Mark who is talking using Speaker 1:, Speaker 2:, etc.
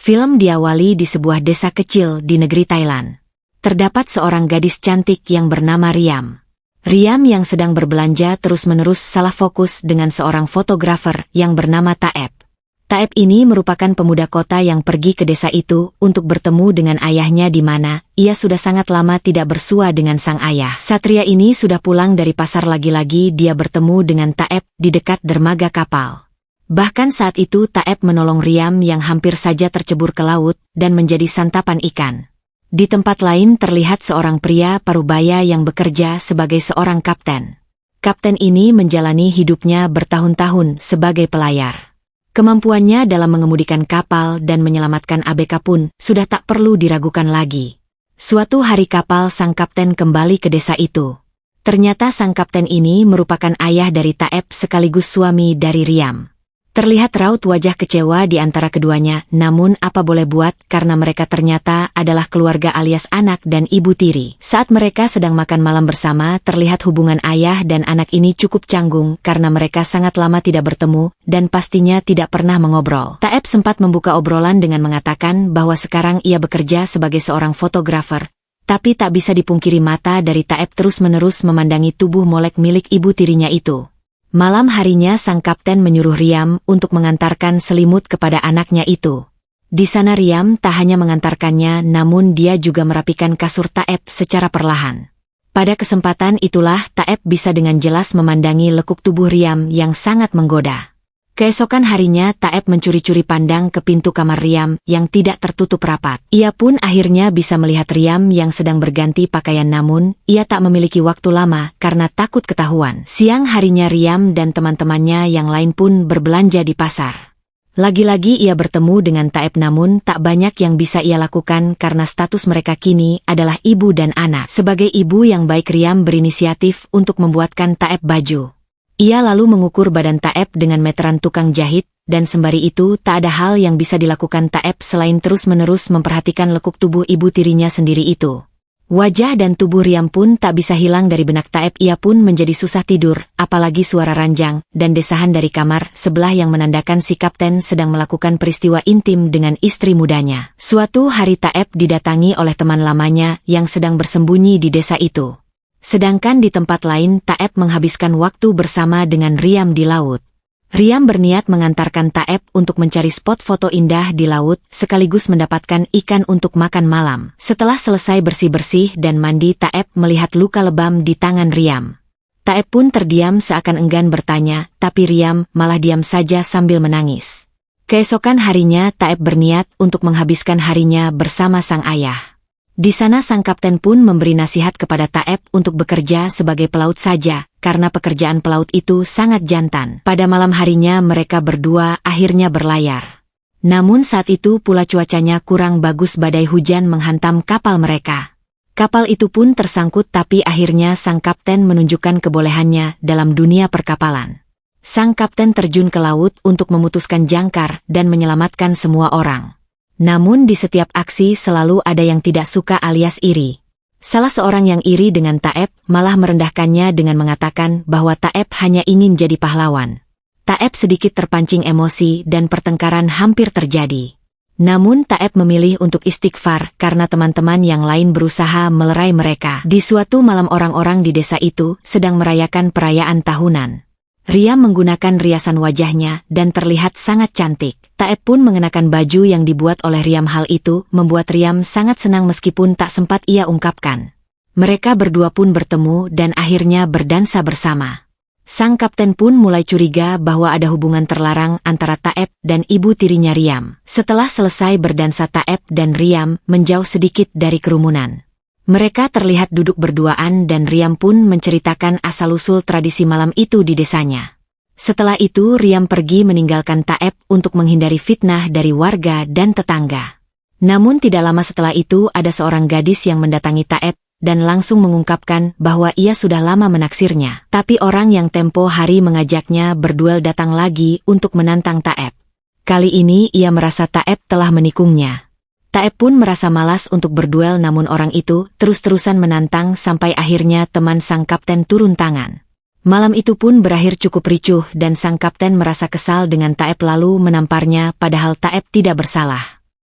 Speaker 1: Film diawali di sebuah desa kecil di negeri Thailand. Terdapat seorang gadis cantik yang bernama Riam. Riam yang sedang berbelanja terus-menerus salah fokus dengan seorang fotografer yang bernama Taeb. Taeb ini merupakan pemuda kota yang pergi ke desa itu untuk bertemu dengan ayahnya di mana ia sudah sangat lama tidak bersua dengan sang ayah. Satria ini sudah pulang dari pasar, lagi-lagi dia bertemu dengan Taeb di dekat dermaga kapal. Bahkan saat itu Taeb menolong Riam yang hampir saja tercebur ke laut dan menjadi santapan ikan. Di tempat lain terlihat seorang pria parubaya yang bekerja sebagai seorang kapten. Kapten ini menjalani hidupnya bertahun-tahun sebagai pelayar. Kemampuannya dalam mengemudikan kapal dan menyelamatkan ABK pun sudah tak perlu diragukan lagi. Suatu hari kapal sang kapten kembali ke desa itu. Ternyata sang kapten ini merupakan ayah dari Taeb sekaligus suami dari Riam. Terlihat raut wajah kecewa di antara keduanya, namun apa boleh buat karena mereka ternyata adalah keluarga alias anak dan ibu tiri. Saat mereka sedang makan malam bersama, terlihat hubungan ayah dan anak ini cukup canggung karena mereka sangat lama tidak bertemu dan pastinya tidak pernah mengobrol. Taeb sempat membuka obrolan dengan mengatakan bahwa sekarang ia bekerja sebagai seorang fotografer. Tapi tak bisa dipungkiri mata dari Taeb terus-menerus memandangi tubuh molek milik ibu tirinya itu. Malam harinya sang kapten menyuruh Riam untuk mengantarkan selimut kepada anaknya itu. Di sana Riam tak hanya mengantarkannya, namun dia juga merapikan kasur Taeb secara perlahan. Pada kesempatan itulah Taeb bisa dengan jelas memandangi lekuk tubuh Riam yang sangat menggoda. Keesokan harinya Taeb mencuri-curi pandang ke pintu kamar Riam yang tidak tertutup rapat. Ia pun akhirnya bisa melihat Riam yang sedang berganti pakaian, namun ia tak memiliki waktu lama karena takut ketahuan. Siang harinya Riam dan teman-temannya yang lain pun berbelanja di pasar. Lagi-lagi ia bertemu dengan Taeb, namun tak banyak yang bisa ia lakukan karena status mereka kini adalah ibu dan anak. Sebagai ibu yang baik, Riam berinisiatif untuk membuatkan Taeb baju. Ia lalu mengukur badan Taeb dengan meteran tukang jahit, dan sembari itu tak ada hal yang bisa dilakukan Taeb selain terus-menerus memperhatikan lekuk tubuh ibu tirinya sendiri itu. Wajah dan tubuh Riam pun tak bisa hilang dari benak Taeb. Ia pun menjadi susah tidur, apalagi suara ranjang dan desahan dari kamar sebelah yang menandakan si kapten sedang melakukan peristiwa intim dengan istri mudanya. Suatu hari Taeb didatangi oleh teman lamanya yang sedang bersembunyi di desa itu. Sedangkan di tempat lain Taeb menghabiskan waktu bersama dengan Riam di laut. Riam berniat mengantarkan Taeb untuk mencari spot foto indah di laut sekaligus mendapatkan ikan untuk makan malam. Setelah selesai bersih-bersih dan mandi, Taeb melihat luka lebam di tangan Riam. Taeb pun terdiam seakan enggan bertanya, tapi Riam malah diam saja sambil menangis. Keesokan harinya Taeb berniat untuk menghabiskan harinya bersama sang ayah. Di sana sang kapten pun memberi nasihat kepada Taeb untuk bekerja sebagai pelaut saja, karena pekerjaan pelaut itu sangat jantan. Pada malam harinya mereka berdua akhirnya berlayar. Namun saat itu pula cuacanya kurang bagus, badai hujan menghantam kapal mereka. Kapal itu pun tersangkut, tapi akhirnya sang kapten menunjukkan kebolehannya dalam dunia perkapalan. Sang kapten terjun ke laut untuk memutuskan jangkar dan menyelamatkan semua orang. Namun di setiap aksi selalu ada yang tidak suka alias iri. Salah seorang yang iri dengan Taeb malah merendahkannya dengan mengatakan bahwa Taeb hanya ingin jadi pahlawan. Taeb sedikit terpancing emosi dan pertengkaran hampir terjadi. Namun Taeb memilih untuk istighfar karena teman-teman yang lain berusaha melerai mereka. Di suatu malam orang-orang di desa itu sedang merayakan perayaan tahunan. Riam menggunakan riasan wajahnya dan terlihat sangat cantik. Taeb pun mengenakan baju yang dibuat oleh Riam. Hal itu membuat Riam sangat senang meskipun tak sempat ia ungkapkan. Mereka berdua pun bertemu dan akhirnya berdansa bersama. Sang kapten pun mulai curiga bahwa ada hubungan terlarang antara Taeb dan ibu tirinya Riam. Setelah selesai berdansa, Taeb dan Riam menjauh sedikit dari kerumunan. Mereka terlihat duduk berduaan dan Riam pun menceritakan asal-usul tradisi malam itu di desanya. Setelah itu Riam pergi meninggalkan Taeb untuk menghindari fitnah dari warga dan tetangga. Namun tidak lama setelah itu ada seorang gadis yang mendatangi Taeb dan langsung mengungkapkan bahwa ia sudah lama menaksirnya. Tapi orang yang tempo hari mengajaknya berduel datang lagi untuk menantang Taeb. Kali ini ia merasa Taeb telah menikungnya. Taeb pun merasa malas untuk berduel, namun orang itu terus-terusan menantang sampai akhirnya teman sang kapten turun tangan. Malam itu pun berakhir cukup ricuh dan sang kapten merasa kesal dengan Taeb lalu menamparnya padahal Taeb tidak bersalah.